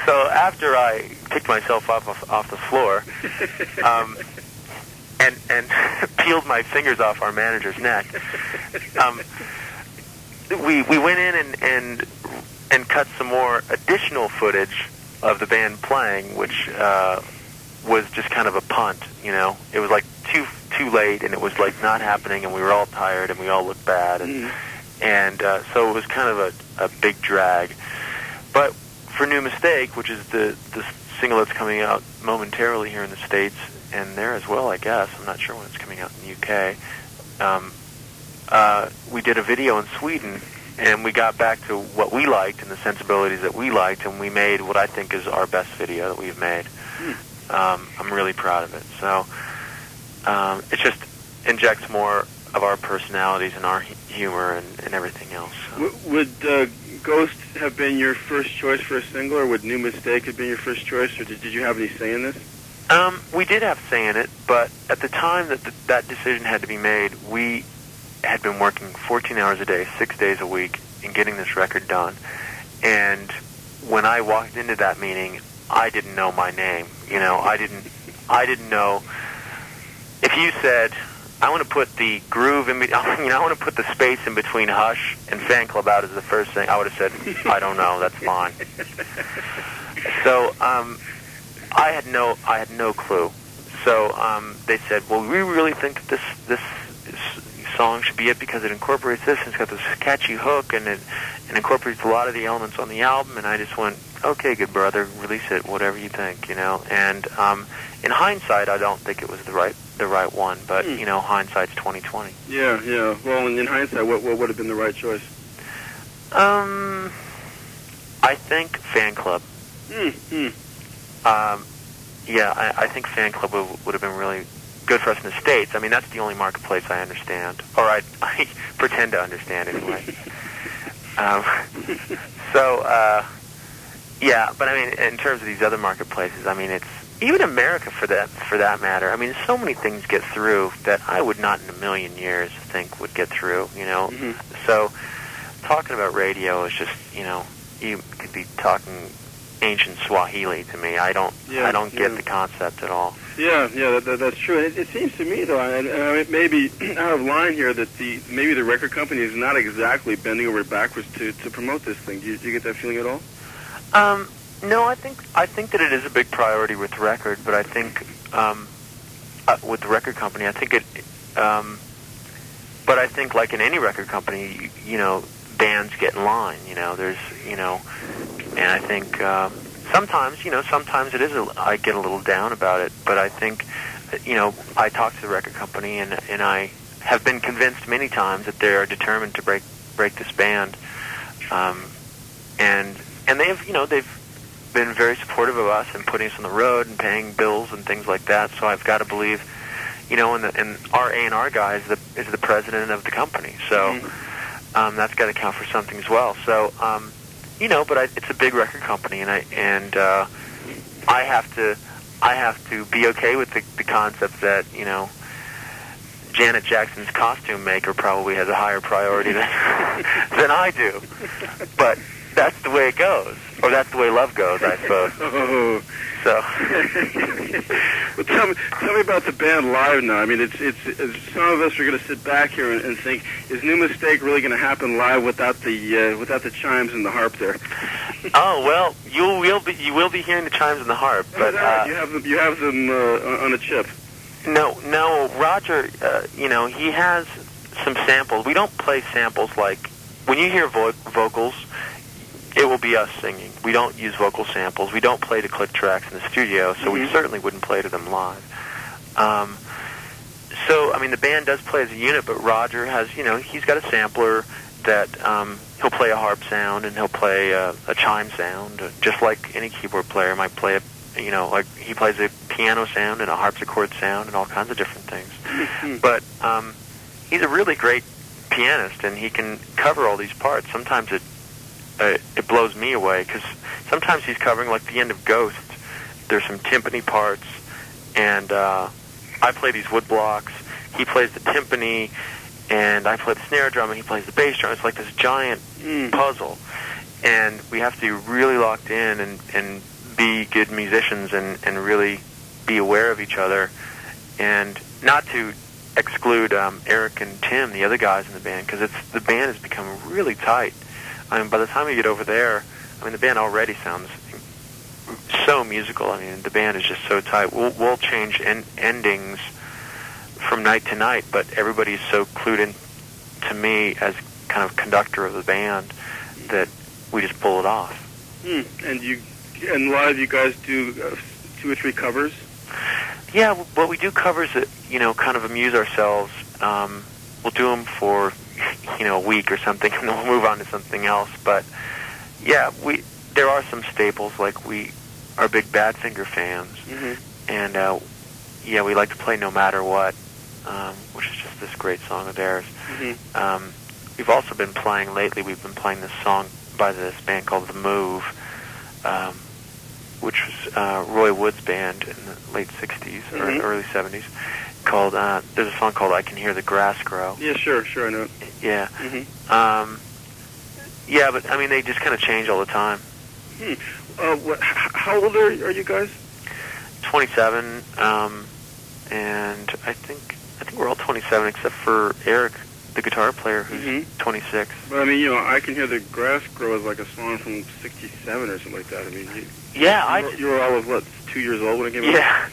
So after I picked myself up off the floor, and peeled my fingers off our manager's neck, we went in and cut some more additional footage of the band playing, which was just kind of a punt. It was like too late, and it was like not happening, and we were all tired, and we all looked bad, and so it was kind of a big drag. But for New Mistake, which is the single that's coming out momentarily here in the States, and there as well, I guess. I'm not sure when it's coming out in the UK. We did a video in Sweden, and we got back to what we liked and the sensibilities that we liked, and we made what I think is our best video that we've made. I'm really proud of it. So it just injects more of our personalities and our humor and everything else. So. Would Ghost have been your first choice for a single, or would New Mistake have been your first choice, or did you have any say in this? We did have say in it, but at the time that decision had to be made, we had been working 14 hours a day, 6 days a week, in getting this record done. And when I walked into that meeting, I didn't know my name. I didn't know. If you said, I want to put the groove in, I want to put the space in between Hush and Fan Club Out as the first thing, I would have said, I don't know, that's fine. So I had no clue. So they said, well, we really think that this song should be it because it incorporates this, and it's got this catchy hook, and it incorporates a lot of the elements on the album. And I just went, okay, good brother, release it, whatever you think, And in hindsight, I don't think it was the right one, but hindsight's 20/20. Yeah. Well, in hindsight, what would have been the right choice? I think Fan Club. I think Fan Club would have been really good for us in the States. I mean, that's the only marketplace I understand, or I pretend to understand anyway. But I mean, in terms of these other marketplaces, I mean, it's even America for that matter. I mean, so many things get through that I would not in a million years think would get through. So talking about radio is just you could be talking ancient Swahili to me. I don't get the concept at all. Yeah, that's true. It seems to me, though, and it may be out of line here, that maybe the record company is not exactly bending over backwards to promote this thing. Do you get that feeling at all? No, I think that it is a big priority with the record, but I think with the record company, I think it. But I think, like in any record company, bands get in line. There's and I think. Sometimes it is. I get a little down about it, but I think, I talk to the record company, and I have been convinced many times that they are determined to break this band, and they've been very supportive of us and putting us on the road and paying bills and things like that. So I've got to believe, and our A&R guy is the president of the company, so that's got to count for something as well. So. But it's a big record company, and I have to be okay with the concept that Janet Jackson's costume maker probably has a higher priority than I do. But that's the way it goes, or that's the way love goes, I suppose. Oh. So. Well, tell me about the band live now. I mean, it's some of us are going to sit back here and think, is New Mistake really going to happen live without the chimes and the harp there? Oh well, you will be hearing the chimes and the harp, but you have them on a chip. No, Roger. He has some samples. We don't play samples like when you hear vocals. It will be us singing. We don't use vocal samples. We don't play to click tracks in the studio, so we certainly wouldn't play to them live. So, I mean, the band does play as a unit, but Roger has, he's got a sampler that he'll play a harp sound and he'll play a chime sound, just like any keyboard player might play like he plays a piano sound and a harpsichord sound and all kinds of different things. But he's a really great pianist, and he can cover all these parts. Sometimes it blows me away, because sometimes he's covering, like the end of Ghost, there's some timpani parts, and I play these wood blocks, he plays the timpani, and I play the snare drum, and he plays the bass drum. It's like this giant puzzle, and we have to be really locked in and be good musicians and really be aware of each other, and not to exclude Eric and Tim, the other guys in the band, because the band has become really tight. I mean, by the time you get over there, I mean, the band already sounds so musical. I mean, the band is just so tight. We'll change endings from night to night, but everybody's so clued in to me as kind of conductor of the band that we just pull it off. And live, you guys do 2 or 3 covers? Yeah, well, we do covers that, kind of amuse ourselves. We'll do them for, a week or something, and then we'll move on to something else. But, yeah, there are some staples, like we are big Badfinger fans. And, we like to play No Matter What, which is just this great song of theirs. We've also been playing, lately, we've been playing this song by this band called The Move, which was Roy Wood's band in the late 60s or early 70s. Called there's a song called I Can Hear the Grass Grow. Yeah, sure, I know it. Yeah. But I mean, they just kind of change all the time. How old are you guys? 27, and I think we're all 27 except for Eric, the guitar player, who's 26. But I mean, I Can Hear the Grass Grow is like a song from '67 or something like that. I mean, you were all of 2 years old when it came out.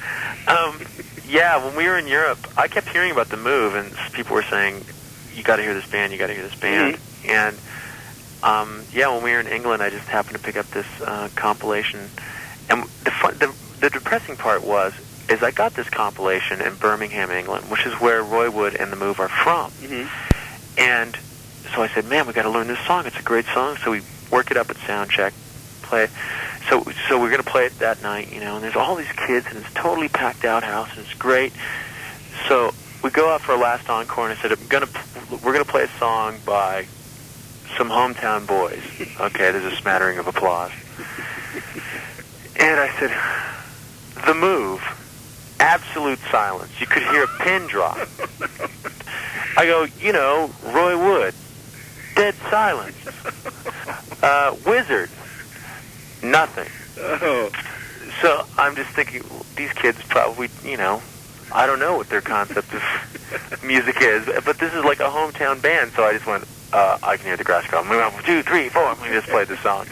Yeah, when we were in Europe, I kept hearing about The Move, and people were saying, "You got to hear this band. You got to hear this band." And when we were in England, I just happened to pick up this compilation, and the depressing part is I got this compilation in Birmingham, England, which is where Roy Wood and The Move are from. And so I said, man, we got to learn this song. It's a great song. So we work it up at soundcheck, play it. So we're going to play it that night, and there's all these kids, and it's a totally packed out house, and it's great. So we go out for a last encore, and I said, we're going to play a song by some hometown boys. Okay, there's a smattering of applause. And I said, The Move. Absolute silence. You could hear a pin drop. I go, Roy Wood. Dead silence. Wizard. Nothing. So I'm just thinking, these kids probably, I don't know what their concept of music is, but this is like a hometown band, so I just went, I Can Hear the Grass Grow. 2, 3, 4, I'm going to just play the song.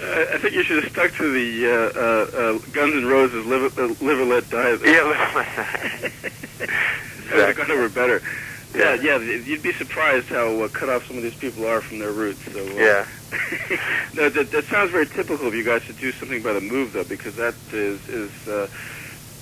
I think you should have stuck to the Guns N' Roses Live or Let Die. Yeah, Live or Let Die. That would have gone over better. Yeah, you'd be surprised how cut off some of these people are from their roots. So, yeah. No, that sounds very typical of you guys to do something by The Move, though, because that is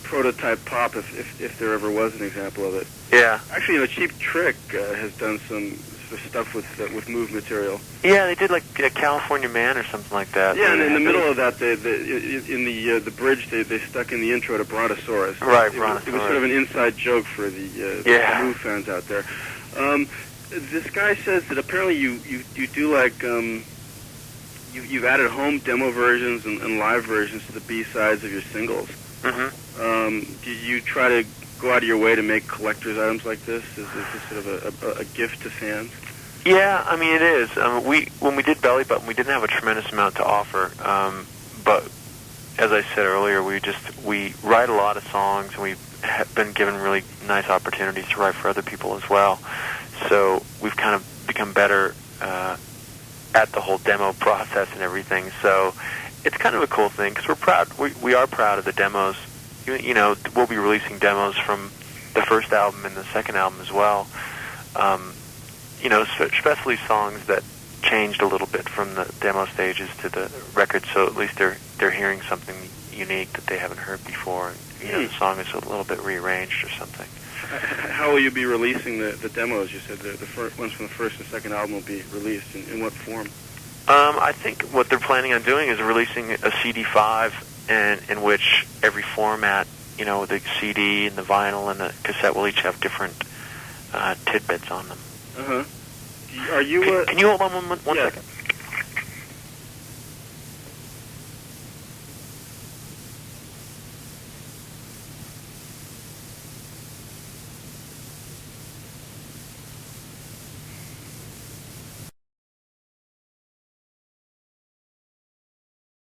prototype pop, if there ever was an example of it. Yeah. Actually, Cheap Trick has done some stuff with Move material. Yeah, they did like a California Man or something like that. Yeah, and in the middle of that, in the bridge, they stuck in the intro to Brontosaurus. Right, Brontosaurus. It was sort of an inside joke for the Move fans out there. This guy says that apparently you do like you've added home demo versions and live versions to the B-sides of your singles. Do you try to go out of your way to make collector's items like this? Is this sort of a gift to fans? Yeah, I mean, it is. When we did Belly Button, we didn't have a tremendous amount to offer, but as I said earlier, we write a lot of songs, and we've been given really nice opportunities to write for other people as well. So we've kind of become better at the whole demo process and everything. So it's kind of a cool thing, because we're proud. We are proud of the demos. We'll be releasing demos from the first album and the second album as well. Especially songs that changed a little bit from the demo stages to the record, so at least they're hearing something unique that they haven't heard before. And, the song is a little bit rearranged or something. How will you be releasing the demos? You said the ones from the first and second album will be released. In what form? I think what they're planning on doing is releasing a CD5, in which every format, the CD and the vinyl and the cassette will each have different tidbits on them. Are you? Can you hold on one second?